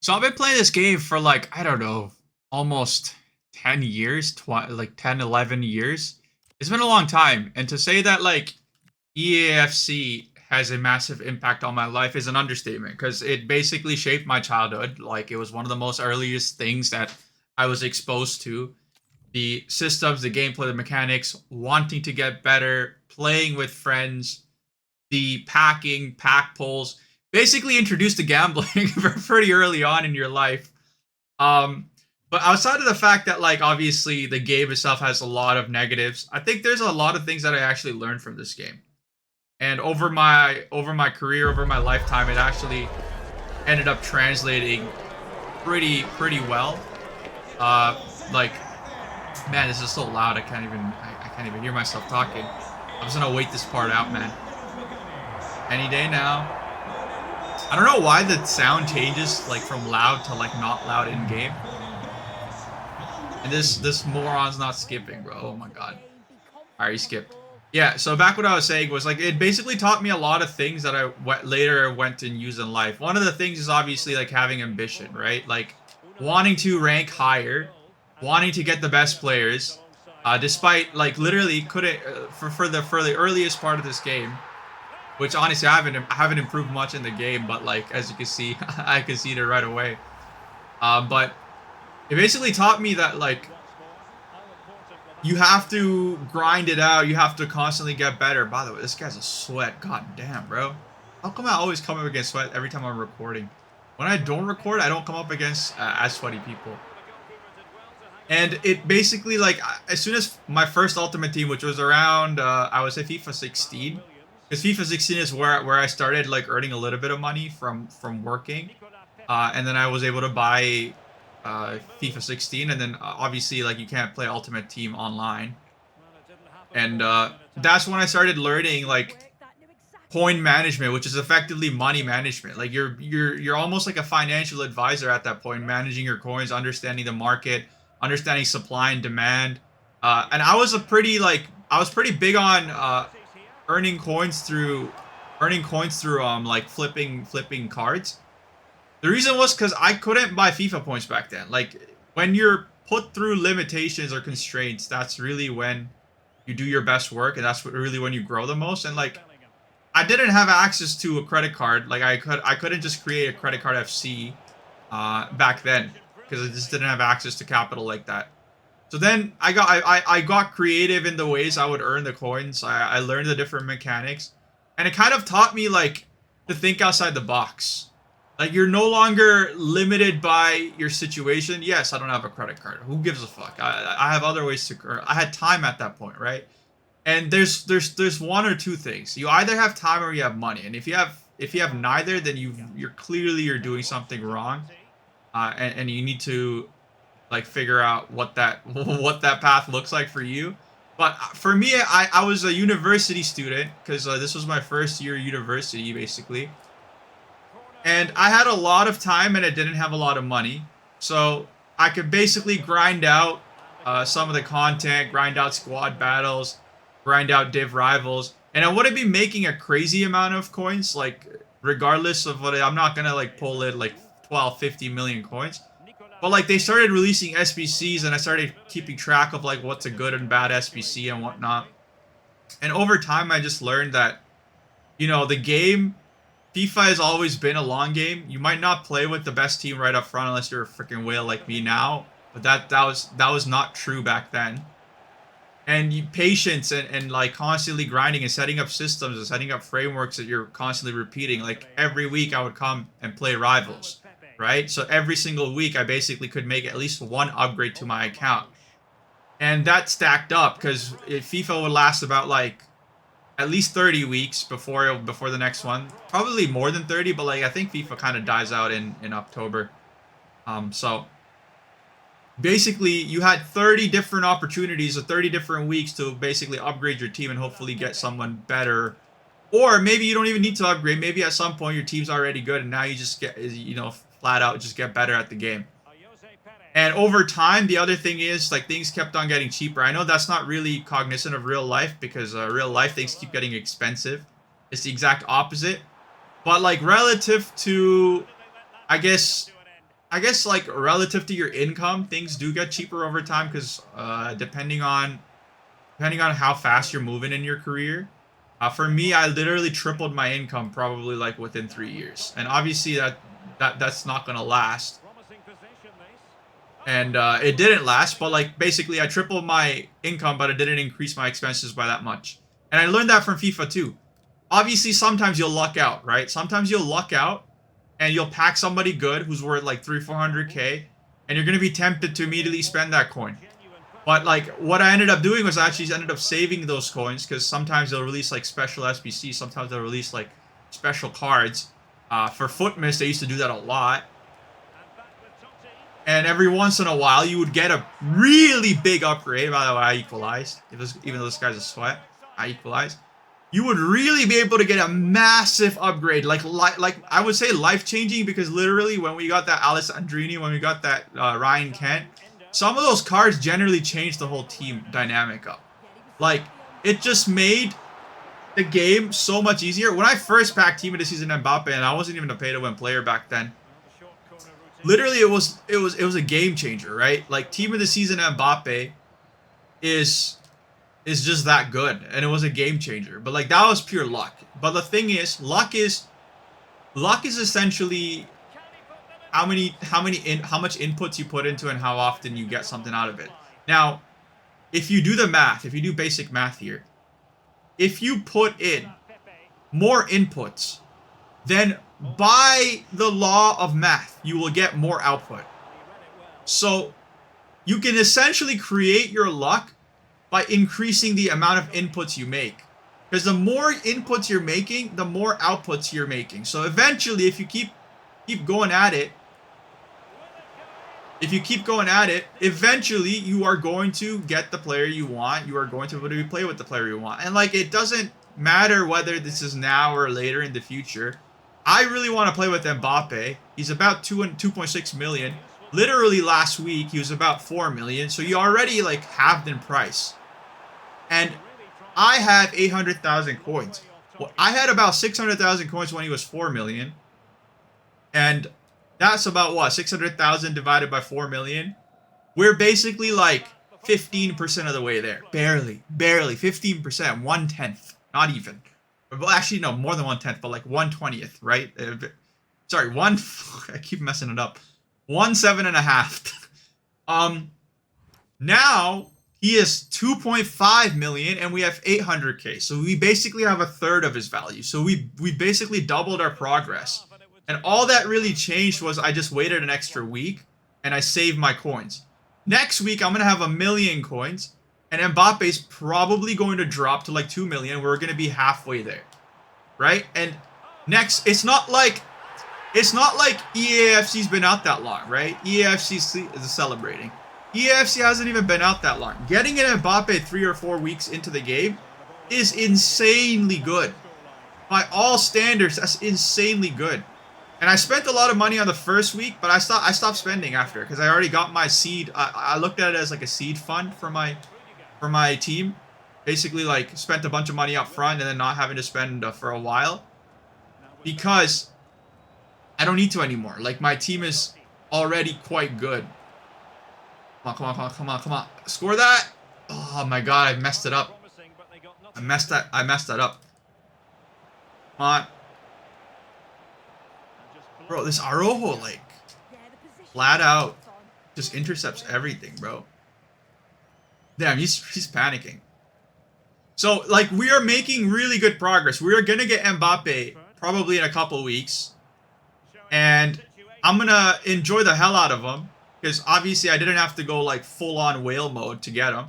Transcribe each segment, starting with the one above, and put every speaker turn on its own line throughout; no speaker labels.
So I've been playing this game for like, I don't know, almost 10 years, like 10, 11 years. It's been a long time. And to say that like EAFC has a massive impact on my life is an understatement because it basically shaped my childhood. Like it was one of the most earliest things that I was exposed to. The systems, the gameplay, the mechanics, wanting to get better, playing with friends, the pack pulls, basically introduced to gambling pretty early on in your life. Um, but outside of the fact that like obviously the game itself has a lot of negatives, I think there's a lot of things that I actually learned from this game. And over my career, over my lifetime, it actually ended up translating pretty well. Like man, this is so loud. I can't even hear myself talking. I'm just gonna wait this part out, man. Any day now. I don't know why the sound changes like from loud to like not loud in game. And this moron's not skipping, bro. Oh my god. Alright, he skipped. Yeah, so back what I was saying was like it basically taught me a lot of things that later went and used in life. One of the things is obviously like having ambition, right? Like wanting to rank higher, wanting to get the best players, despite like literally couldn't for the earliest part of this game, which honestly I haven't improved much in the game, but like as you can see, I can see it right away. But it basically taught me that like you have to grind it out. You have to constantly get better. By the way, this guy's a sweat. God damn, bro. How come I always come up against sweat every time I'm recording? When I don't record, I don't come up against as sweaty people. And it basically like as soon as my first Ultimate Team, which was around I would say FIFA 16, because FIFA 16 is where I started like earning a little bit of money from working, and then I was able to buy FIFA 16, and then obviously like you can't play Ultimate Team online, and that's when I started learning like coin management, which is effectively money management. Like you're almost like a financial advisor at that point, managing your coins, understanding the market, understanding supply and demand. And I was pretty big on earning coins through like flipping cards. The reason was because I couldn't buy FIFA points back then. Like when you're put through limitations or constraints, that's really when you do your best work, and that's really when you grow the most. And like I didn't have access to a credit card. Like I couldn't just create a credit card FC back then because I just didn't have access to capital like that. So then I got creative in the ways I would earn the coins. I learned the different mechanics, and it kind of taught me like to think outside the box. Like you're no longer limited by your situation. Yes, I don't have a credit card. Who gives a fuck? I have other ways to earn. I had time at that point, right? And there's one or two things. You either have time or you have money. And if you have neither, then you're doing something wrong, and you need to like figure out what that what that path looks like for you. But for me, I was a university student because this was my first year university basically, and I had a lot of time and I didn't have a lot of money, so I could basically grind out some of the content, grind out squad battles, grind out div rivals, and I wouldn't be making a crazy amount of coins. Like regardless of I'm not gonna like pull it like 12, 50 million coins. But like they started releasing SBCs, and I started keeping track of like what's a good and bad SBC and whatnot. And over time, I just learned that the game FIFA has always been a long game. You might not play with the best team right up front unless you're a freaking whale like me now, but that was not true back then. And patience and like constantly grinding and setting up systems and setting up frameworks that you're constantly repeating. Like every week I would come and play rivals, right? So every single week I basically could make at least one upgrade to my account. And that stacked up because FIFA would last about like at least 30 weeks before the next one. Probably more than 30, but like I think FIFA kind of dies out in October. So basically you had 30 different opportunities or 30 different weeks to basically upgrade your team and hopefully get someone better. Or maybe you don't even need to upgrade. Maybe at some point your team's already good and now you just get, flat out just get better at the game. And over time, the other thing is like things kept on getting cheaper. I know that's not really cognizant of real life because real life things keep getting expensive. It's the exact opposite. But like relative to, I guess, I guess like relative to your income, things do get cheaper over time because depending on how fast you're moving in your career. For me, I literally tripled my income probably like within 3 years, and obviously that's not gonna last. And it didn't last, but like basically I tripled my income, but it didn't increase my expenses by that much. And I learned that from FIFA too. Obviously, sometimes you'll luck out, right? Sometimes you'll luck out, and you'll pack somebody good who's worth like 300-400k, and you're gonna be tempted to immediately spend that coin. But like what I ended up doing was I actually ended up saving those coins because sometimes they'll release like special SBCs, sometimes they'll release like special cards. For Footmas, they used to do that a lot. And every once in a while, you would get a really big upgrade. By the way, I equalized. Even though this guy's a sweat, I equalized. You would really be able to get a massive upgrade, like I would say life-changing, because literally when we got that Alessandrini, when we got that Ryan Kent, some of those cards generally changed the whole team dynamic up. Like, it just made the game so much easier. When I first packed Team of the Season Mbappe, and I wasn't even a pay-to-win player back then, literally it was a game changer, right? Like, Team of the Season Mbappe is just that good, and it was a game changer. But like, that was pure luck. But the thing is, luck is essentially how much inputs you put into it and how often you get something out of it. Now, if you do the math, if you do basic math here, if you put in more inputs, then by the law of math, you will get more output. So you can essentially create your luck by increasing the amount of inputs you make. Because the more inputs you're making, the more outputs you're making. So eventually, if you keep going at it, eventually you are going to get the player you want. You are going to be able to play with the player you want. And like, it doesn't matter whether this is now or later in the future. I really want to play with Mbappe. He's about 2.6 million. Literally last week, he was about 4 million. So you already like halved in price. And I have 800,000 coins. Well, I had about 600,000 coins when he was 4 million. And that's about what? 600,000 divided by 4 million? We're basically like 15% of the way there. Barely. 15%. 1/10. Not even. Well, actually, no, more than 1/10, but like 1/20th, right? Sorry, I keep messing it up. 1/7.5. Now he is 2.5 million and we have 800k. So we basically have a third of his value. So we basically doubled our progress. And all that really changed was I just waited an extra week and I saved my coins. Next week, I'm going to have 1 million coins. And Mbappe's probably going to drop to like 2 million. We're going to be halfway there. Right? And next, it's not like EAFC's been out that long, right? EAFC is celebrating. EAFC hasn't even been out that long. Getting an Mbappe 3 or 4 weeks into the game is insanely good. By all standards, that's insanely good. And I spent a lot of money on the first week, but I stopped spending after because I already got my seed. I looked at it as like a seed fund for my team. Basically, like, spent a bunch of money up front and then not having to spend for a while because I don't need to anymore. Like, my team is already quite good. Come on. Score that. Oh my god, I messed it up. I messed that up. Come on. Bro, this Araujo, like, flat out just intercepts everything, bro. Damn, he's panicking. So, like, we are making really good progress. We are going to get Mbappe probably in a couple weeks. And I'm going to enjoy the hell out of him. Because obviously I didn't have to go, like, full-on whale mode to get him.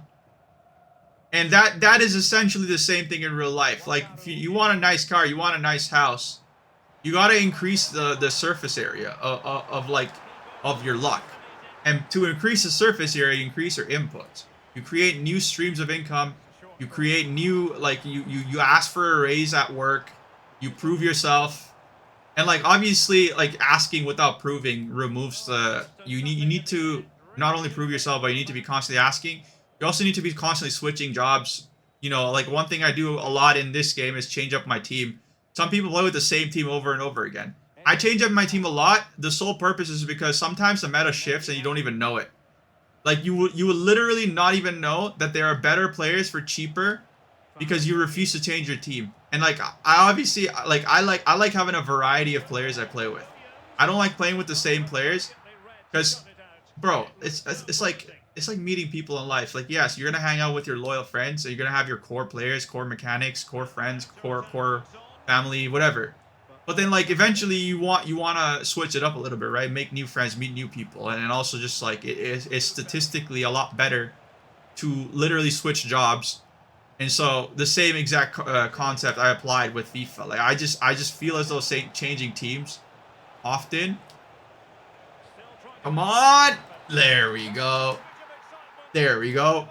And that is essentially the same thing in real life. Like, if you want a nice car, you want a nice house, you got to increase the surface area of your luck. And to increase the surface area, you increase your inputs. You create new streams of income. You create new, like, you ask for a raise at work. You prove yourself. And, like, obviously, like, asking without proving removes the... You need to not only prove yourself, but you need to be constantly asking. You also need to be constantly switching jobs. You know, like, one thing I do a lot in this game is change up my team. Some people play with the same team over and over again. I change up my team a lot. The sole purpose is because sometimes the meta shifts and you don't even know it. Like you will literally not even know that there are better players for cheaper because you refuse to change your team. And like I obviously I like having a variety of players I play with. I don't like playing with the same players because, bro, it's like meeting people in life. Like, yes, you're gonna hang out with your loyal friends, so you're gonna have your core players, core mechanics, core friends, core family, whatever. But then like eventually you wanna switch it up a little bit, right? Make new friends, meet new people, and also just like it's statistically a lot better to literally switch jobs. And so the same exact concept I applied with FIFA. Like I just feel as though changing teams often. Come on, there we go. There we go.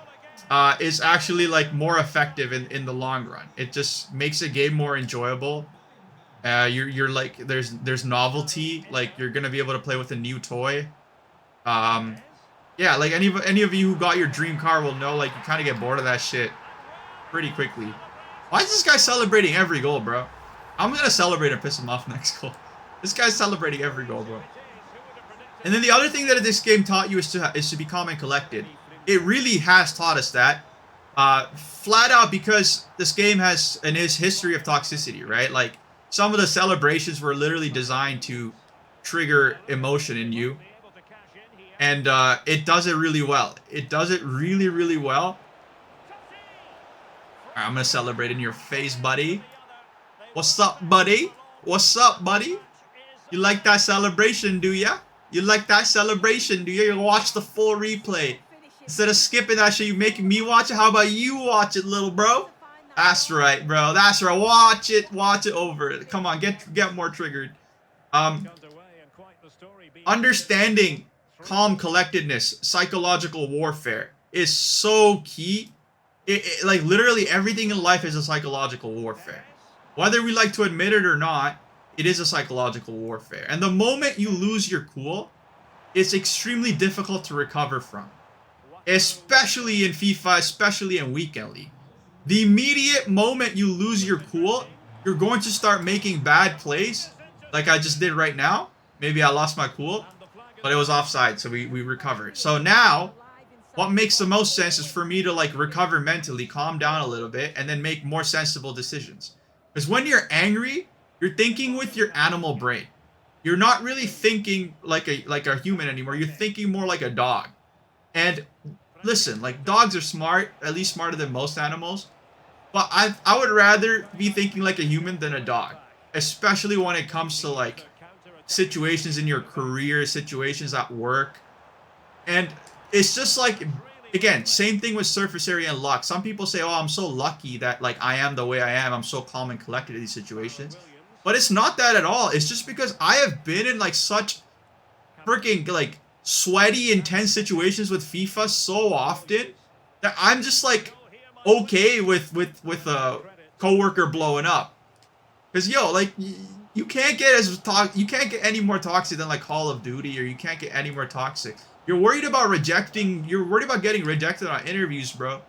Is actually like more effective in the long run. It just makes the game more enjoyable. You're like there's novelty. Like you're gonna be able to play with a new toy. Yeah, like any of you who got your dream car will know. Like you kind of get bored of that shit pretty quickly. Why is this guy celebrating every goal, bro? I'm gonna celebrate and piss him off next goal. This guy's celebrating every goal, bro. And then the other thing that this game taught you is to be calm and collected. It really has taught us that. Flat out because this game has an history of toxicity, right? Like some of the celebrations were literally designed to trigger emotion in you. And it does it really well. It does it really, really well. All right, I'm going to celebrate in your face, buddy. What's up, buddy? What's up, buddy? You like that celebration, do ya? You like that celebration, do ya? You watch the full replay. Instead of skipping that shit, you making me watch it? How about you watch it, little bro? That's right, bro. That's right. Watch it. Watch it over. Come on, get more triggered. Understanding calm collectedness, psychological warfare is so key. Like literally everything in life is a psychological warfare. Whether we like to admit it or not, it is a psychological warfare. And the moment you lose your cool, it's extremely difficult to recover from. Especially in FIFA, especially in Weekend League. The immediate moment you lose your cool, you're going to start making bad plays, like I just did right now. Maybe I lost my cool, but it was offside, so we recovered. So now, what makes the most sense is for me to like recover mentally, calm down a little bit, and then make more sensible decisions. Because when you're angry, you're thinking with your animal brain. You're not really thinking like a human anymore. You're thinking more like a dog. And listen, like dogs are smart, at least smarter than most animals. But I would rather be thinking like a human than a dog, especially when it comes to like situations in your career, situations at work. And it's just like, again, same thing with surface area and luck. Some people say, oh, I'm so lucky that like I am the way I am. I'm so calm and collected in these situations. But it's not that at all. It's just because I have been in like such freaking like sweaty, intense situations with FIFA so often that I'm just like okay with a coworker blowing up. Cause yo, like you can't get any more toxic than like Call of Duty, or you can't get any more toxic. You're worried about getting rejected on interviews, bro.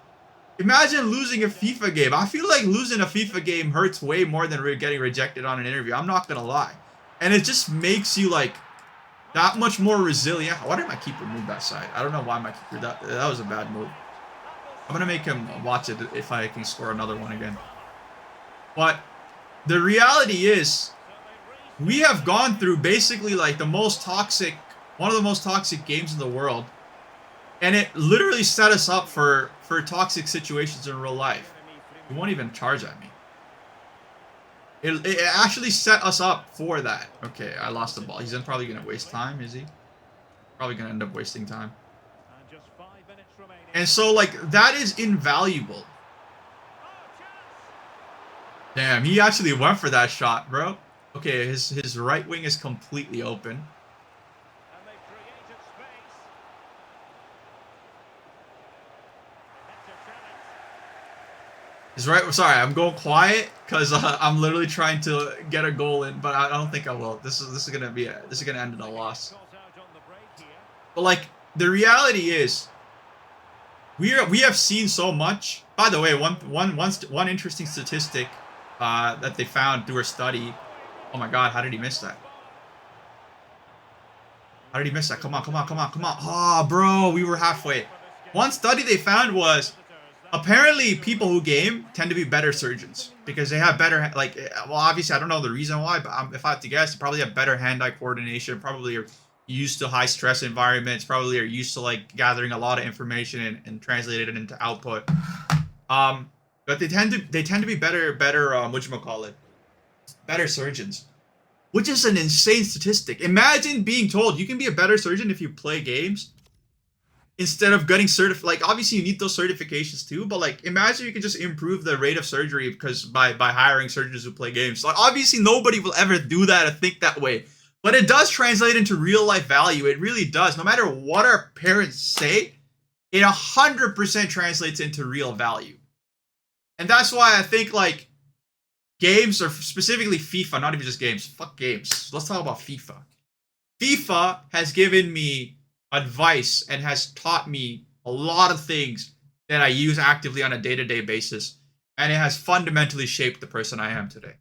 Imagine losing a FIFA game. I feel like losing a FIFA game hurts way more than getting rejected on an interview. I'm not gonna lie. And it just makes you like that much more resilient. Why did my keeper move that side? I don't know why my keeper, that was a bad move. I'm gonna make him watch it if I can score another one again. But the reality is, we have gone through basically like one of the most toxic games in the world. And it literally set us up for toxic situations in real life. He won't even charge at me. It actually set us up for that. Okay, I lost the ball. He's then probably going to waste time, is he? Probably going to end up wasting time. And so, like, that is invaluable. Damn, he actually went for that shot, bro. Okay, his right wing is completely open. Sorry, I'm going quiet because I'm literally trying to get a goal in, but I don't think I will. This is gonna end in a loss. But like the reality is, we have seen so much. By the way, one interesting statistic that they found through a study. Oh my God, how did he miss that? already missed that. Come on, come on, come on, come on. Oh, bro, we were halfway. One study they found was apparently people who game tend to be better surgeons because they have better, like, well, obviously, I don't know the reason why, but if I had to guess, they probably have better hand-eye coordination, probably are used to high-stress environments, probably are used to, like, gathering a lot of information and translating it into output. But they tend to be better, whatchamacallit, better surgeons. Which is an insane statistic. Imagine being told you can be a better surgeon if you play games instead of getting certified. Like, obviously you need those certifications too, but like, imagine you can just improve the rate of surgery because by hiring surgeons who play games. Like, obviously nobody will ever do that or think that way, but it does translate into real life value. It really does. No matter what our parents say, it 100% translates into real value. And that's why I think, like, games, or specifically FIFA, not even just games. Fuck games. Let's talk about FIFA. FIFA has given me advice and has taught me a lot of things that I use actively on a day-to-day basis, and it has fundamentally shaped the person I am today.